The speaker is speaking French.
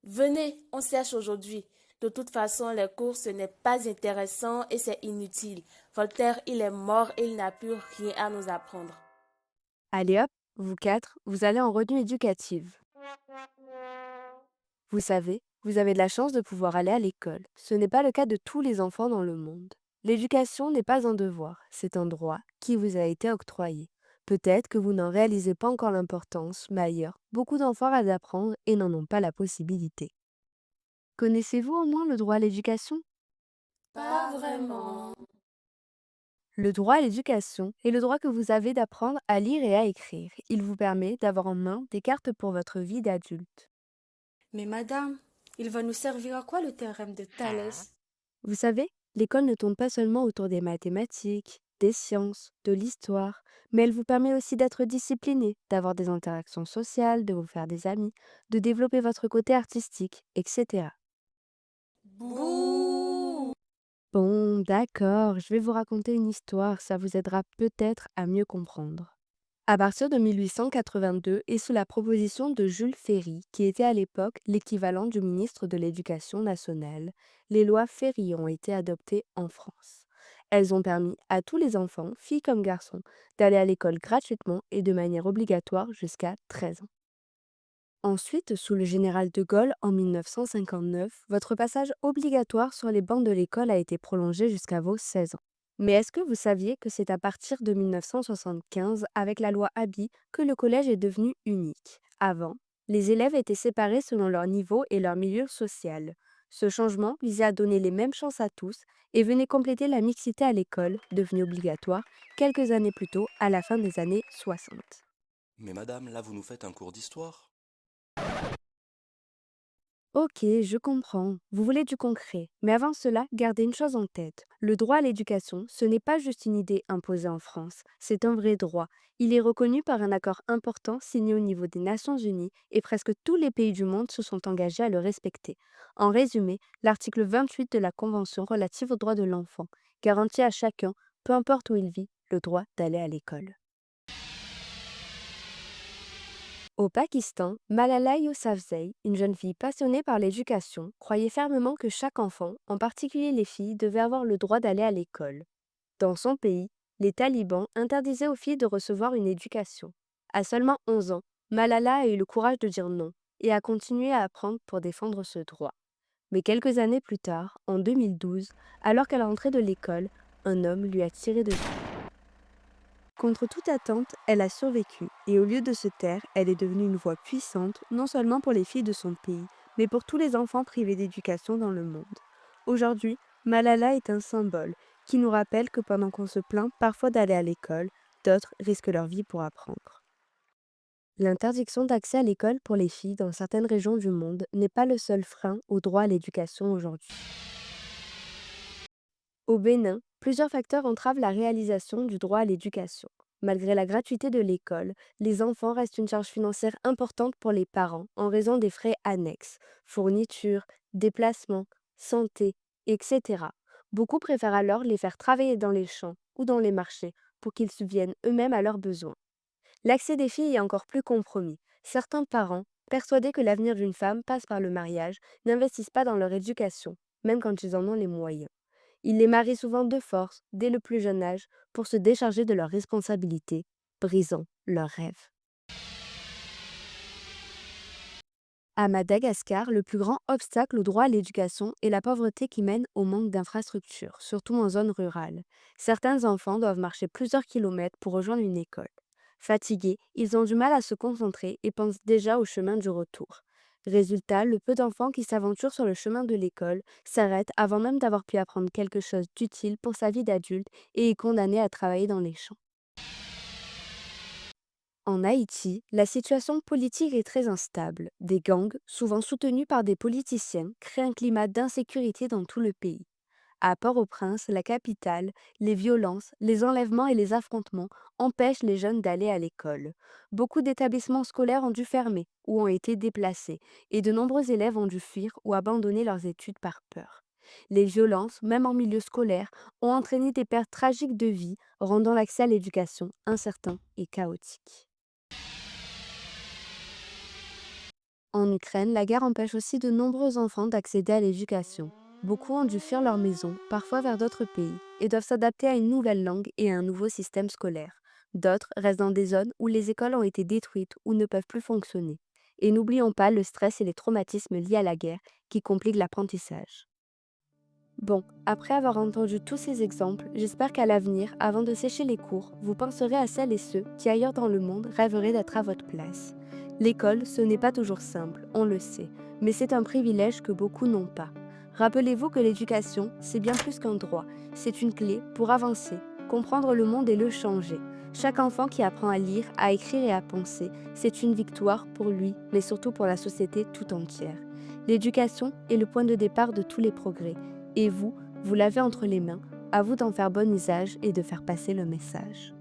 Venez, on cherche aujourd'hui. De toute façon, les cours, ce n'est pas intéressant et c'est inutile. Voltaire, il est mort et il n'a plus rien à nous apprendre. Allez hop, vous quatre, vous allez en retenue éducative. Vous savez, vous avez de la chance de pouvoir aller à l'école. Ce n'est pas le cas de tous les enfants dans le monde. L'éducation n'est pas un devoir, c'est un droit qui vous a été octroyé. Peut-être que vous n'en réalisez pas encore l'importance, mais ailleurs, beaucoup d'enfants rêvent d'apprendre et n'en ont pas la possibilité. Connaissez-vous au moins le droit à l'éducation? Pas vraiment. Le droit à l'éducation est le droit que vous avez d'apprendre à lire et à écrire. Il vous permet d'avoir en main des cartes pour votre vie d'adulte. Mais madame, il va nous servir à quoi le théorème de Thalès? Vous savez, l'école ne tourne pas seulement autour des mathématiques, des sciences, de l'histoire, mais elle vous permet aussi d'être discipliné, d'avoir des interactions sociales, de vous faire des amis, de développer votre côté artistique, etc. Bouh! Bon, d'accord, je vais vous raconter une histoire, ça vous aidera peut-être à mieux comprendre. À partir de 1882 et sous la proposition de Jules Ferry, qui était à l'époque l'équivalent du ministre de l'Éducation nationale, les lois Ferry ont été adoptées en France. Elles ont permis à tous les enfants, filles comme garçons, d'aller à l'école gratuitement et de manière obligatoire jusqu'à 13 ans. Ensuite, sous le général de Gaulle en 1959, votre passage obligatoire sur les bancs de l'école a été prolongé jusqu'à vos 16 ans. Mais est-ce que vous saviez que c'est à partir de 1975, avec la loi Abi, que le collège est devenu unique? Avant, les élèves étaient séparés selon leur niveau et leur milieu social. Ce changement visait à donner les mêmes chances à tous et venait compléter la mixité à l'école, devenue obligatoire quelques années plus tôt, à la fin des années 60. Mais madame, là vous nous faites un cours d'histoire. Ok, je comprends. Vous voulez du concret. Mais avant cela, gardez une chose en tête. Le droit à l'éducation, ce n'est pas juste une idée imposée en France, c'est un vrai droit. Il est reconnu par un accord important signé au niveau des Nations Unies et presque tous les pays du monde se sont engagés à le respecter. En résumé, l'article 28 de la Convention relative aux droits de l'enfant garantit à chacun, peu importe où il vit, le droit d'aller à l'école. Au Pakistan, Malala Yousafzai, une jeune fille passionnée par l'éducation, croyait fermement que chaque enfant, en particulier les filles, devait avoir le droit d'aller à l'école. Dans son pays, les talibans interdisaient aux filles de recevoir une éducation. À seulement 11 ans, Malala a eu le courage de dire non et a continué à apprendre pour défendre ce droit. Mais quelques années plus tard, en 2012, alors qu'elle rentrait de l'école, un homme lui a tiré dessus. Contre toute attente, elle a survécu et au lieu de se taire, elle est devenue une voix puissante, non seulement pour les filles de son pays, mais pour tous les enfants privés d'éducation dans le monde. Aujourd'hui, Malala est un symbole qui nous rappelle que pendant qu'on se plaint parfois d'aller à l'école, d'autres risquent leur vie pour apprendre. L'interdiction d'accès à l'école pour les filles dans certaines régions du monde n'est pas le seul frein au droit à l'éducation aujourd'hui. Au Bénin, plusieurs facteurs entravent la réalisation du droit à l'éducation. Malgré la gratuité de l'école, les enfants restent une charge financière importante pour les parents en raison des frais annexes, fournitures, déplacements, santé, etc. Beaucoup préfèrent alors les faire travailler dans les champs ou dans les marchés pour qu'ils subviennent eux-mêmes à leurs besoins. L'accès des filles est encore plus compromis. Certains parents, persuadés que l'avenir d'une femme passe par le mariage, n'investissent pas dans leur éducation, même quand ils en ont les moyens. Ils les marient souvent de force, dès le plus jeune âge, pour se décharger de leurs responsabilités, brisant leurs rêves. À Madagascar, le plus grand obstacle au droit à l'éducation est la pauvreté qui mène au manque d'infrastructures, surtout en zone rurale. Certains enfants doivent marcher plusieurs kilomètres pour rejoindre une école. Fatigués, ils ont du mal à se concentrer et pensent déjà au chemin du retour. Résultat, le peu d'enfants qui s'aventurent sur le chemin de l'école s'arrêtent avant même d'avoir pu apprendre quelque chose d'utile pour sa vie d'adulte et est condamné à travailler dans les champs. En Haïti, la situation politique est très instable. Des gangs, souvent soutenus par des politiciens, créent un climat d'insécurité dans tout le pays. À Port-au-Prince, la capitale, les violences, les enlèvements et les affrontements empêchent les jeunes d'aller à l'école. Beaucoup d'établissements scolaires ont dû fermer ou ont été déplacés, et de nombreux élèves ont dû fuir ou abandonner leurs études par peur. Les violences, même en milieu scolaire, ont entraîné des pertes tragiques de vie, rendant l'accès à l'éducation incertain et chaotique. En Ukraine, la guerre empêche aussi de nombreux enfants d'accéder à l'éducation. Beaucoup ont dû fuir leur maison, parfois vers d'autres pays, et doivent s'adapter à une nouvelle langue et à un nouveau système scolaire. D'autres restent dans des zones où les écoles ont été détruites ou ne peuvent plus fonctionner. Et n'oublions pas le stress et les traumatismes liés à la guerre qui compliquent l'apprentissage. Bon, après avoir entendu tous ces exemples, j'espère qu'à l'avenir, avant de sécher les cours, vous penserez à celles et ceux qui ailleurs dans le monde rêveraient d'être à votre place. L'école, ce n'est pas toujours simple, on le sait, mais c'est un privilège que beaucoup n'ont pas. Rappelez-vous que l'éducation, c'est bien plus qu'un droit, c'est une clé pour avancer, comprendre le monde et le changer. Chaque enfant qui apprend à lire, à écrire et à penser, c'est une victoire pour lui, mais surtout pour la société tout entière. L'éducation est le point de départ de tous les progrès. Et vous, vous l'avez entre les mains, à vous d'en faire bon usage et de faire passer le message.